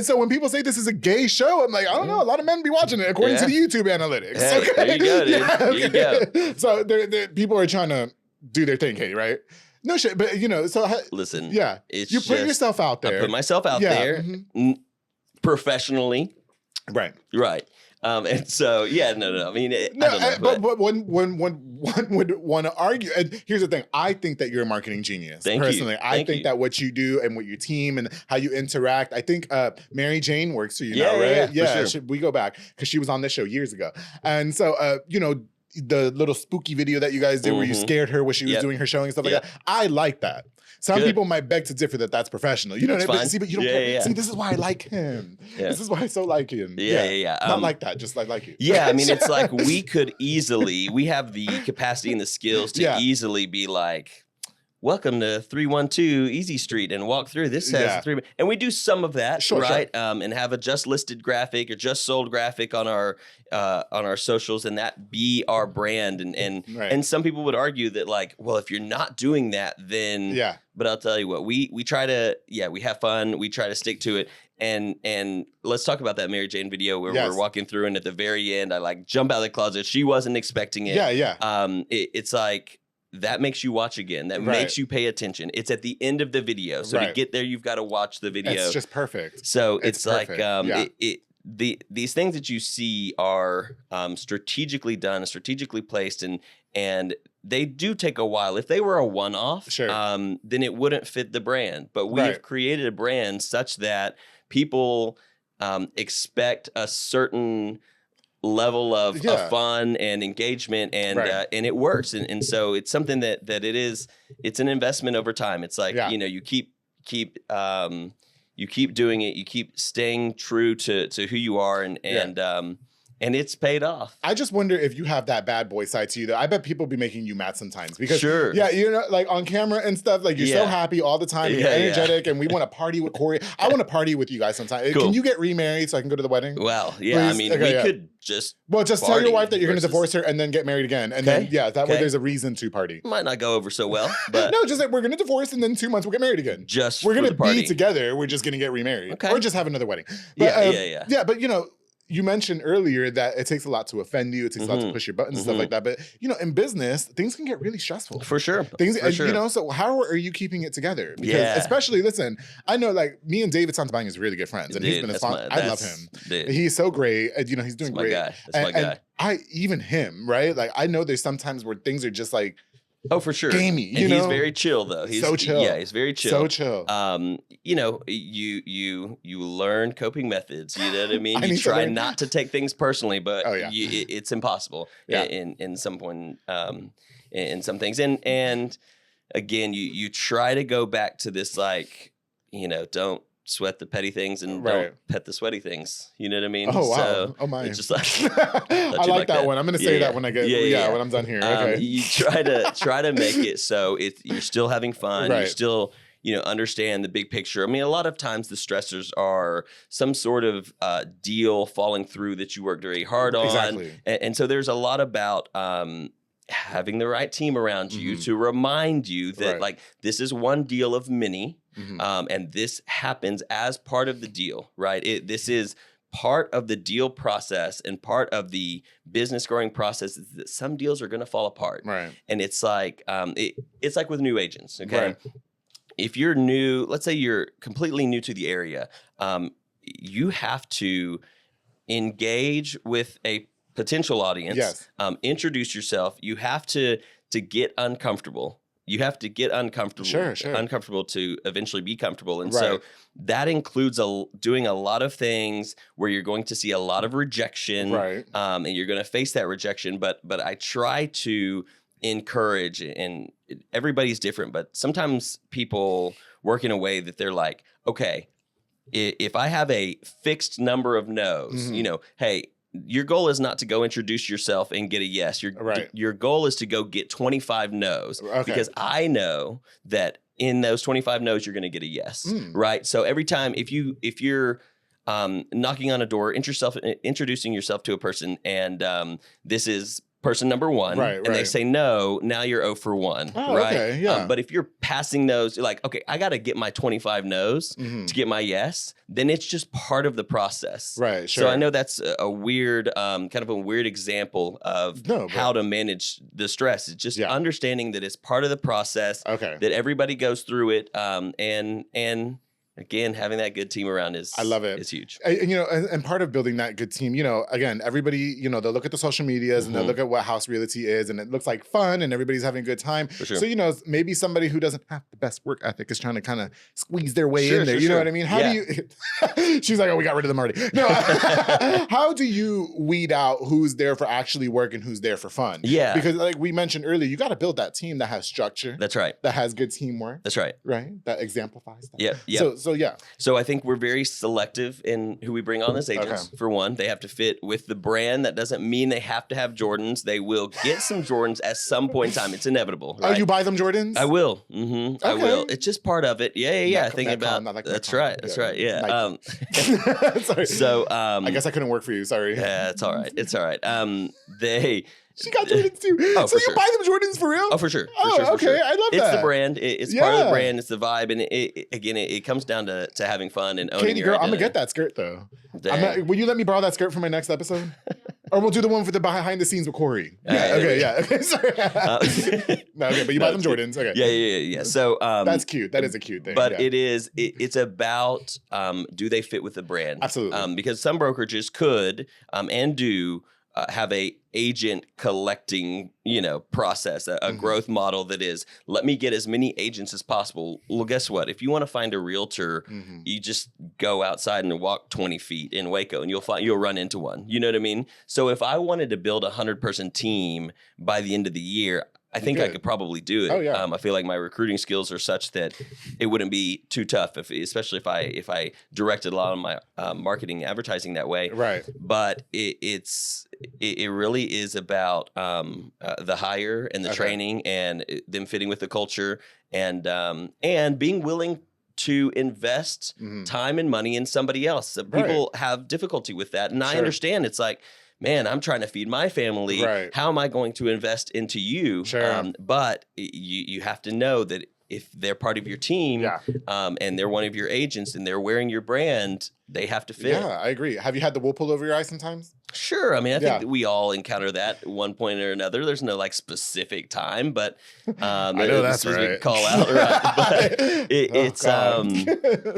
So when people say this is a gay show, I'm like, I don't know. A lot of men be watching it according to the YouTube analytics. Hey, okay. There you go, dude. Yeah, okay. There you go. So people are trying to do their thing, Katie, right? No shit, but so listen. Yeah, you put yourself out there. I put myself out there professionally. Right. And so, no. I mean, I don't know. But one would want to argue. And here's the thing. I think that you're a marketing genius. Personally, I think that what you do and what your team and how you interact. I think Mary Jane works for you now, right? Yeah. Sure. We go back because she was on this show years ago. And so, the little spooky video that you guys did where you scared her when she was doing her showing and stuff like that. I like that. Some people might beg to differ that that's professional. You know what I mean? See, but you don't. See, this is why I like him. Yeah. This is why I so like him. Yeah. Not like that, just like you. Yeah, I mean, it's like we have the capacity and the skills to easily be like, welcome to 312 Easy Street and walk through. This has and we do some of that, right? And have a just listed graphic or just sold graphic on our socials, and that be our brand. And some people would argue that like, well, if you're not doing that, then But I'll tell you what, we try to we have fun. We try to stick to it. And let's talk about that Mary Jane video where we're walking through, and at the very end, I like jump out of the closet. She wasn't expecting it. It's like, that makes you watch again. That makes you pay attention. It's at the end of the video. So to get there, you've got to watch the video. It's just perfect. So it's perfect. Like these things that you see are strategically done, strategically placed, and they do take a while. If they were a one-off, Sure. Then it wouldn't fit the brand. But we Right. have created a brand such that people expect a certain level of fun and engagement, and it works. And so it's something that it's an investment over time. It's like, you keep doing it, you keep staying true to who you are, and it's paid off. I just wonder if you have that bad boy side to you, though. I bet people be making you mad sometimes because, like on camera and stuff, like you're so happy all the time, you're energetic, and we want to party with Cory. I want to party with you guys sometime. Cool. Can you get remarried so I can go to the wedding? Well, yeah, please? I mean, we could just tell your wife that you're going to divorce her and then get married again, and then that way there's a reason to party. Might not go over so well, but no, just like we're going to divorce and then 2 months we'll get married again. We're going to be together. We're just going to get remarried, or just have another wedding. But, yeah, but you mentioned earlier that it takes a lot to offend you. It takes a lot to push your buttons and stuff like that. But, in business, things can get really stressful. For sure. So how are you keeping it together? Because especially, listen, I know like me and David Santabang is really good friends. And he's been a sponsor. I love him. He's so great. He's doing great. That's my guy. And even him, right? Like I know there's sometimes where things are just like, oh, for sure. Gamey, and he's very chill though. He's so chill. Yeah, he's very chill. So chill. You learn coping methods. You know what I mean? You try not to take things personally, but it's impossible in some point, in some things. And again, you try to go back to this, like, don't sweat the petty things and don't pet the sweaty things. You know what I mean? Oh, wow. So oh, my. It's just like, I like that one. I'm going to say that when I get, when I'm done here. Okay. You try to make it so you're still having fun. You're still, understand the big picture. I mean, a lot of times the stressors are some sort of deal falling through that you worked very hard on. Exactly. And so there's a lot about, having the right team around you to remind you that like this is one deal of many, and this happens as part of the deal, right? This is part of the deal process and part of the business growing process is that some deals are going to fall apart, right? And it's like it's like with new agents, okay? Right. If you're new, let's say you're completely new to the area, you have to engage with a potential audience, introduce yourself. You have to get uncomfortable. You have to get uncomfortable, uncomfortable to eventually be comfortable. And so that includes doing a lot of things where you're going to see a lot of rejection, and you're going to face that rejection. But I try to encourage, and everybody's different, but sometimes people work in a way that they're like, okay, if I have a fixed number of no's, hey, your goal is not to go introduce yourself and get a yes. Your goal is to go get 25 no's, because I know that in those 25 no's, you're going to get a yes, right? So every time, if you're knocking on a door, introducing yourself to a person, and this is person number one, and they say no, now you're 0 for 1, right? Okay, yeah. But if you're passing those, you're like, okay, I got to get my 25 no's to get my yes, then it's just part of the process. Right, sure. So I know that's a weird, kind of a weird example of how to manage the stress. It's just understanding that it's part of the process, that everybody goes through it, and again, having that good team around is, I love it. Is huge. And part of building that good team, again, everybody, they'll look at the social medias and they'll look at what Haus Realty is, and it looks like fun and everybody's having a good time. For sure. So, maybe somebody who doesn't have the best work ethic is trying to kind of squeeze their way in there. You know what I mean? How do you, she's like, oh, we got rid of them already. No, how do you weed out who's there for actually work and who's there for fun? Yeah. Because like we mentioned earlier, you got to build that team that has structure. That's right. That has good teamwork. That's right. Right? That exemplifies that. Yeah. Yeah. So I think we're very selective in who we bring on as agents. For one, they have to fit with the brand. That doesn't mean they have to have Jordans. They will get some Jordans at some point in time. It's inevitable. Right? Oh, you buy them Jordans? I will. I will. It's just part of it. Yeah. Thinking about that's right. That's right. Yeah. Sorry. So I guess I couldn't work for you. Sorry. Yeah, it's all right. It's all right. She got Jordans too. Oh, so you buy them Jordans for real? Oh, for sure. Okay. I love that. It's the brand. It's part of the brand. It's the vibe. And it comes down to having fun and owning your identity. I'm going to get that skirt though. Will you let me borrow that skirt for my next episode? Or we'll do the one for the behind the scenes with Cory. Okay, sorry. No, okay, but you buy them Jordans. Okay. Yeah. So that's cute. That is a cute thing. But it's about do they fit with the brand? Absolutely. Because some brokerages could and do have a agent collecting, process, a growth model that is, let me get as many agents as possible. Well, guess what? If you want to find a realtor, you just go outside and walk 20 feet in Waco and you'll run into one. You know what I mean? So if I wanted to build a 100-person team by the end of the year, I think I could probably do it. Oh, yeah. I feel like my recruiting skills are such that it wouldn't be too tough, especially if I directed a lot of my marketing, advertising that way. Right. But it really is about the hire and the training and them fitting with the culture and being willing to invest time and money in somebody else. People have difficulty with that, and I understand. It's like, man, I'm trying to feed my family. Right. How am I going to invest into you? Sure. But you have to know that if they're part of your team and they're one of your agents and they're wearing your brand, they have to fit. Yeah, I agree. Have you had the wool pulled over your eyes sometimes? Sure. I mean, I think that we all encounter that at one point or another. There's no like specific time, but I know that's right. Call out, right?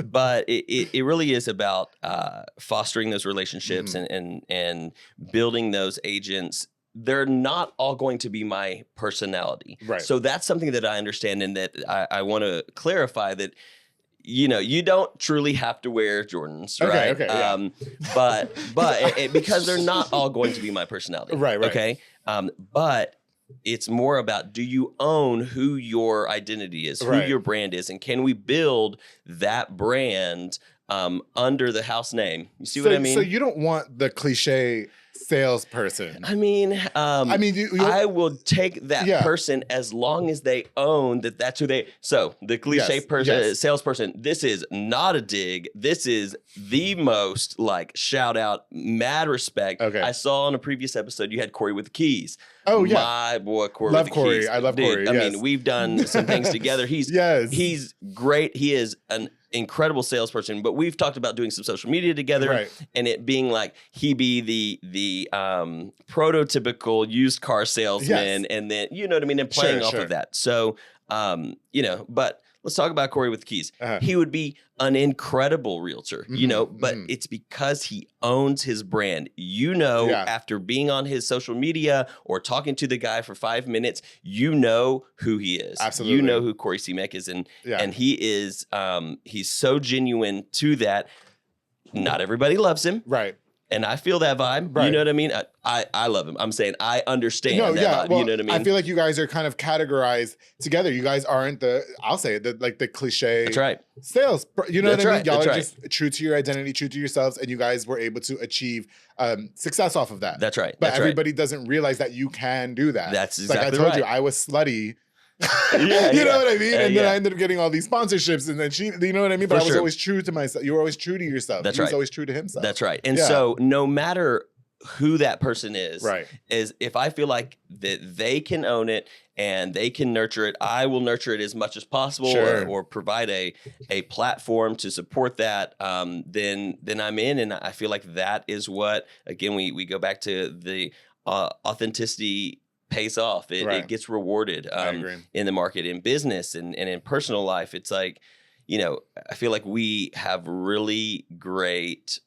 But it really is about fostering those relationships and building those agents. They're not all going to be my personality. Right. So that's something that I understand, and that I want to clarify that, you don't truly have to wear Jordans, right? Okay, yeah. But because they're not all going to be my personality. Right. Okay. But it's more about, do you own who your identity is, who your brand is, and can we build that brand under the house name? You see what I mean? So you don't want the cliche salesperson. I mean, I will take that person as long as they own that's who they. So the cliche salesperson. This is not a dig. This is the most like shout out, mad respect. Okay. I saw on a previous episode you had Cory with the keys. Oh yeah, my boy Cory. Love with the Cory. Keys. I love Dude, Cory. I mean, we've done some things together. He's great. He is an incredible salesperson, but we've talked about doing some social media together and it being like he be the prototypical used car salesman and then you know what I mean, and playing off of that. So but let's talk about Cory with the keys. He would be an incredible realtor, but it's because he owns his brand. After being on his social media or talking to the guy for 5 minutes, you know who he is. Absolutely. You know who Cory C-Mac is. And he is, he's so genuine to that. Not everybody loves him. Right. And I feel that vibe. Right. You know what I mean? I love him. I'm saying I understand that vibe. Well, you know what I mean? I feel like you guys are kind of categorized together. You guys aren't the cliche sales. You know what I mean? Y'all are just true to your identity, true to yourselves, and you guys were able to achieve success off of that. That's right. But everybody doesn't realize that you can do that. That's exactly right. Like I told you, I was slutty. You know what I mean? And then I ended up getting all these sponsorships, and then you know what I mean? But I was always true to myself. You were always true to yourself. That's he was always true to himself. That's right. And so no matter who that person is if I feel like that they can own it and they can nurture it, I will nurture it as much as possible or provide a platform to support that. Then I'm in, and I feel like that is what, again, we go back to the authenticity pays off. It gets rewarded in the market, in business, and in personal life. It's like, I feel like we have really great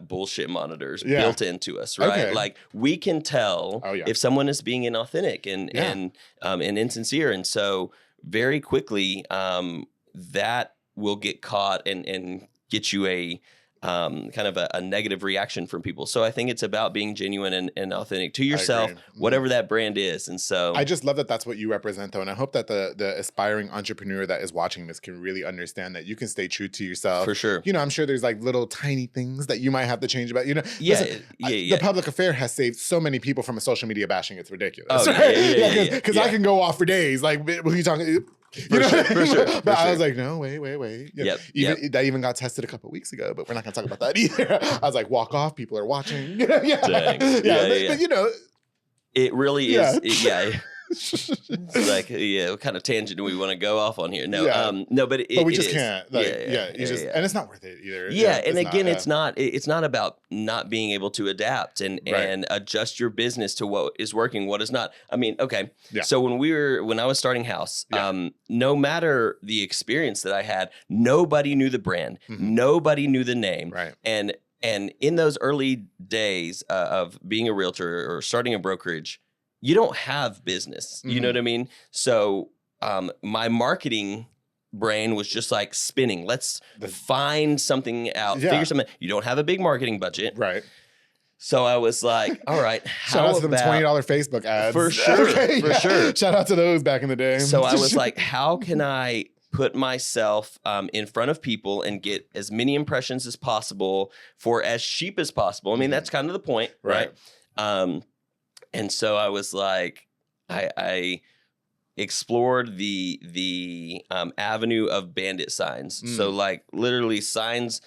bullshit monitors built into us, right? Okay. Like we can tell if someone is being inauthentic and insincere. And so very quickly that will get caught and get you a kind of a negative reaction from people. So I think it's about being genuine and authentic to yourself, whatever that brand is. And so I just love that that's what you represent, though. And I hope that the aspiring entrepreneur that is watching this can really understand that you can stay true to yourself. For sure. I'm sure there's like little tiny things that you might have to change about, Listen, The public affair has saved so many people from a social media bashing. It's ridiculous. Oh, Because I can go off for days. Like, what are you talking? For sure. But I was like, no, wait. That even got tested a couple of weeks ago, but we're not going to talk about that either. I was like, walk off. People are watching. Dang. But it really is. It's like, what kind of tangent do we want to go off on here? No, but we just can't. Like, and it's not worth it either. It's not about not being able to adapt and adjust your business to what is working, what is not. I mean, okay. Yeah. So when I was starting Haus, no matter the experience that I had, nobody knew the brand, nobody knew the name, and And in those early days of being a realtor or starting a brokerage, you don't have business. You know what I mean? So my marketing brain was just like spinning. Let's find something out, figure something. You don't have a big marketing budget. Right. So I was like, all right, shout out to them $20 Facebook ads. For sure, for sure. Shout out to those back in the day. So I was like, how can I put myself in front of people and get as many impressions as possible for as cheap as possible? I mean, that's kind of the point, right? And so I was like, I explored the avenue of bandit signs. So like literally signs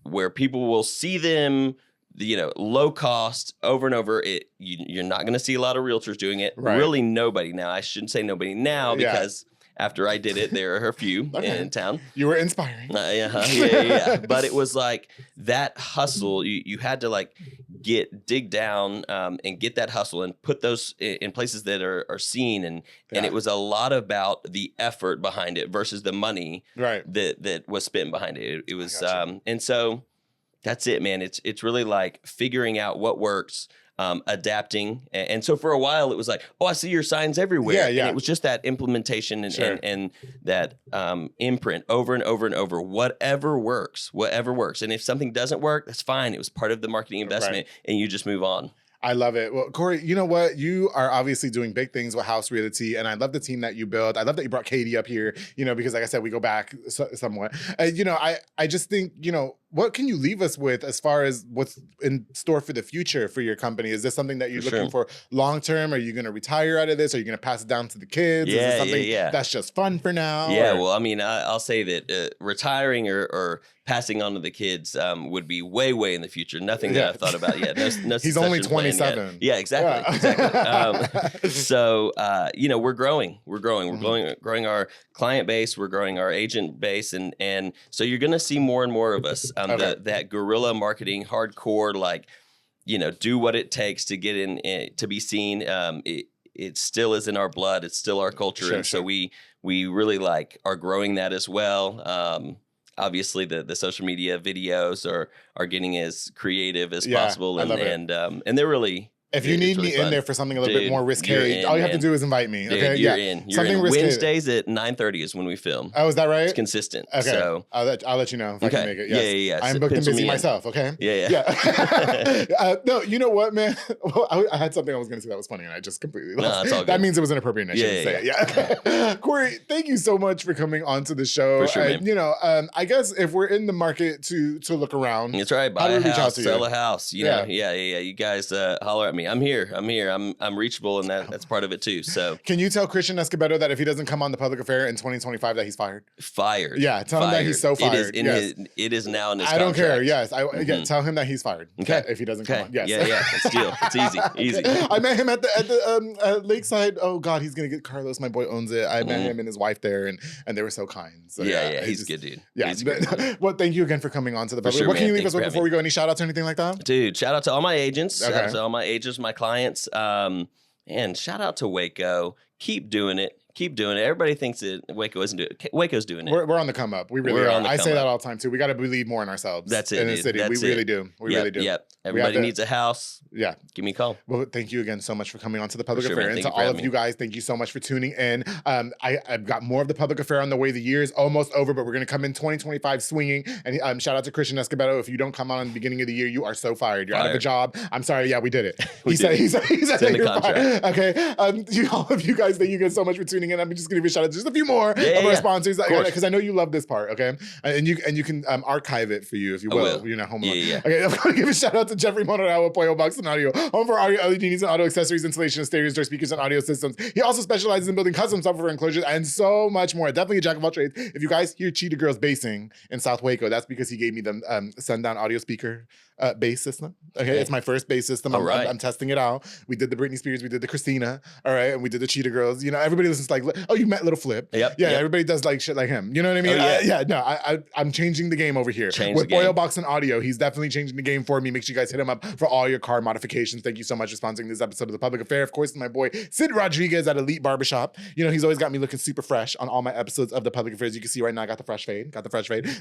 where people will see them, low cost over and over. You're not going to see a lot of realtors doing it. Right. Really nobody now. I shouldn't say nobody now because after I did it, there are a few in town. You were inspiring. Yeah. But it was like that hustle. You had to like dig down and get that hustle and put those in places that are seen. And it was a lot about the effort behind it versus the money that was spent behind it. It was, and so that's it, man. It's really like figuring out what works, adapting. And so for a while it was like, oh, I see your signs everywhere. Yeah. And it was just that implementation and that imprint over and over and over, whatever works. And if something doesn't work, that's fine. It was part of the marketing investment and you just move on. I love it. Well, Cory, you know what? You are obviously doing big things with Haus Realty, and I love the team that you built. I love that you brought Katie up here, because like I said, we go back somewhat. I just think, what can you leave us with as far as what's in store for the future for your company? Is this something that you're looking for long-term? Are you going to retire out of this? Are you going to pass it down to the kids? Is this something that's just fun for now? Yeah, well, I mean, I'll say that retiring or passing on to the kids would be way, way in the future. Nothing that I've thought about yet. No He's only 27. Yeah, exactly. So, we're growing. We're growing our client base. We're growing our agent base. And so you're going to see more and more of us. That guerrilla marketing, hardcore, like, do what it takes to get in, to be seen. It still is in our blood. It's still our culture. And so we really are growing that as well. Obviously the social media videos are getting as creative as possible. And they're really, if you need me in there for something a little bit more risque, all you have to do is invite me. Okay, you're in. Something risque. Wednesdays at 9:30 is when we film. Oh, is that right? It's consistent. Okay, so I'll let you know if I can make it. Yes. Yeah. I'm booked and busy myself. Okay. Yeah. No, you know what, man? Well, I had something I was going to say that was funny, and I just completely lost. No, it's all good. That means it was inappropriate. And I shouldn't say it. Yeah. Okay. Cory, thank you so much for coming onto the show. For sure, man. I guess if we're in the market to look around, that's right. Buy a house, sell a house. You know. Yeah. You guys holler at me. I'm here. I'm reachable, and that's part of it too. So, can you tell Christian Escobedo that if he doesn't come on the Public Affair in 2025, that he's fired? Fired. Yeah, tell him that he's so fired. It is now in his contract. I don't care. Yes, tell him that he's fired. Okay, if he doesn't come on. Yes. Yeah. It's deal. It's easy. I met him at the Lakeside. Oh God, he's gonna get Carlos. My boy owns it. I met him and his wife there, and they were so kind. So he's a good dude. Yeah. He's a good dude. Well, thank you again for coming on to the Public. Sure, what can you leave us with before we go? Any shout outs or anything like that? Dude, shout out to all my agents. Shout out to all my agents, my clients. And shout out to Waco. Keep doing it. Everybody thinks that Waco isn't doing it. Waco's doing it. We're on the come up. We really are. I say that all the time too. We got to believe more in ourselves. That's it. In the city. We really do. We really do. Yep. Everybody needs a house. Yeah. Give me a call. Well, thank you again so much for coming on to the Public Affair. And to all of you guys, thank you so much for tuning in. I've got more of the Public Affair on the way. The year's almost over, but we're going to come in 2025 swinging. And shout out to Christian Escobedo. If you don't come on the beginning of the year, you are so fired. You're out of a job. I'm sorry. Yeah, we did it. He said that you're fired. Okay. All of you guys, thank you guys so much for tuning in. I'm just going to give a shout out to just a few more of our sponsors, because I know you love this part. Okay. And you can archive it for you if you will. You're not home alone. Okay. I'm going to give a shout out to Jeffrey Monorow, Pollo Box and Audio, home for audio LED needs and audio accessories, installation of stereos, door speakers, and audio systems. He also specializes in building custom software enclosures and so much more. Definitely a jack of all trades. If you guys hear Cheetah Girls basing in South Waco, that's because he gave me the Sundown audio speaker bass system. Okay, it's my first bass system. I'm testing it out. We did the Britney Spears, we did the Christina, all right, and we did the Cheetah Girls. Everybody listens like, oh, you met Little Flip. Yep. Everybody does like shit like him. You know what I mean? I'm changing the game over here. With Oil Box and Audio, he's definitely changing the game for me. Make sure you guys hit him up for all your car modifications. Thank you so much for sponsoring this episode of The Public Affair. Of course, my boy Sid Rodriguez at Elite Barbershop. You know, he's always got me looking super fresh on all my episodes of The Public Affairs. You can see right now I got the fresh fade.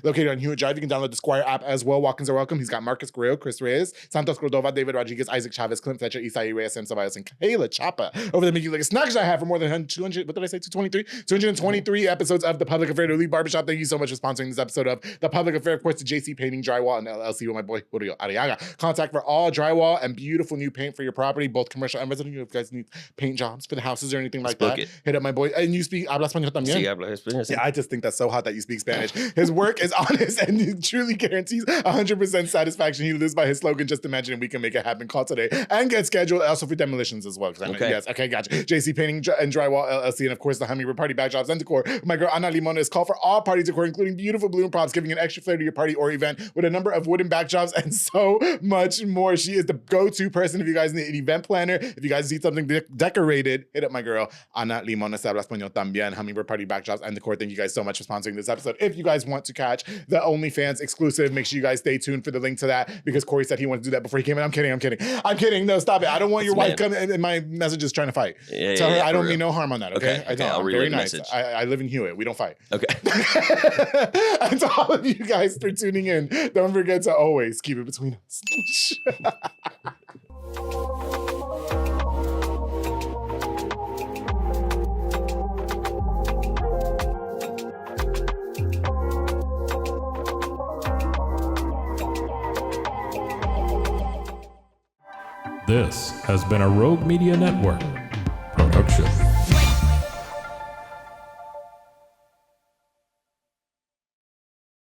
Located on Hewitt Drive. You can download the Squire app as well. Walk-ins are welcome. He's got Marcus Guerrero, Chris Reyes, Santos Cordova, David Rodriguez, Isaac Chavez, Clint Fletcher, Isai Reyes, Sam Ceballos, and Kayla Chapa. Over there, making like a snacks I have for more than 200, what did I say, 223 episodes of The Public Affair to Elite Barbershop. Thank you so much for sponsoring this episode of The Public Affair. Of course, to JC Painting, Drywall, and LLC with my boy, Julio Arriaga. Contact for all drywall and beautiful new paint for your property, both commercial and residential. If you guys need paint jobs for the houses or anything like that, hit up my boy. And you speak habla español también? Sí, habla español. Yeah, I just think that's so hot that you speak Spanish. His work is honest and he truly guarantees 100% satisfaction. He lives by his slogan, just imagine we can make it happen. Call today and get scheduled also for demolitions as well. Yes, okay, gotcha. JC Painting and Drywall LLC, and of course the Hummingbird Party Backdrops and Decor. My girl Ana Limon is called for all party decor, including beautiful balloon props, giving an extra flair to your party or event with a number of wooden backdrops and so much more. She is the go-to person if you guys need an event planner. If you guys need something decorated, hit up my girl Ana Limon. Habla español también. Hummingbird Party Backdrops and Decor. Thank you guys so much for sponsoring this episode. If you guys want to catch the OnlyFans exclusive, make sure you guys stay tuned for the link to that because Cory said he wanted to do that before he came in. I'm kidding. No, stop it. I don't want your wife coming in my messages trying to fight. Tell her I don't mean no harm on that, okay? I don't. I'll I'm very nice. I live in Hewitt. We don't fight. Okay. And to all of you guys for tuning in, don't forget to always keep it between us. This has been a Rogue Media Network